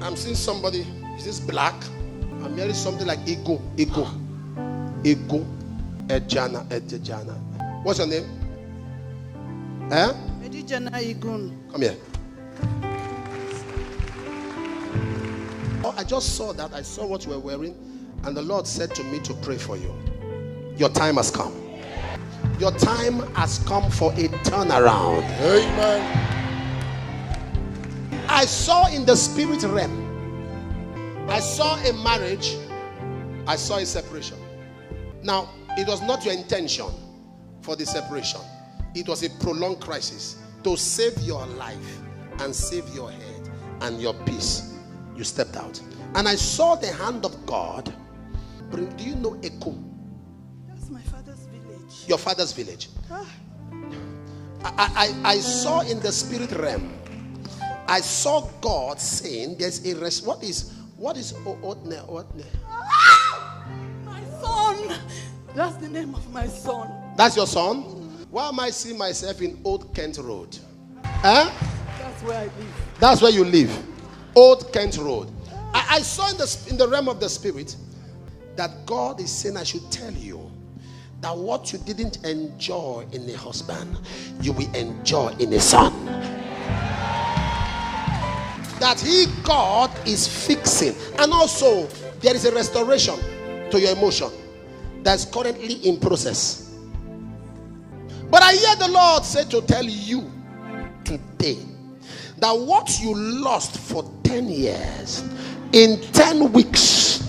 I'm seeing somebody. Is this black? I'm hearing something like ego. Ejana. What's your name? Come here. Oh, I just saw that. I saw what you were wearing, and the Lord said to me to pray for you. Your time has come. Your time has come for a turnaround. Amen. I saw in the spirit realm. I saw a marriage. I saw a separation. Now, it was not your intention for the separation. It was a prolonged crisis to save your life and save your head and your peace. You stepped out. And I saw the hand of God. Do you know Echo? That's my father's village. Your father's village. I saw in the spirit realm. I saw God saying there's a rest. What is Otne? My son. That's the name of my son. That's your son? Why am I seeing myself in Old Kent Road? Huh? That's where I live. That's where you live. Old Kent Road. I saw in the realm of the spirit that God is saying I should tell you that what you didn't enjoy in a husband, you will enjoy in a son. That God is fixing. And also, there is a restoration to your emotion that's currently in process. But I hear the Lord say to tell you today that what you lost for 10 years, in 10 weeks,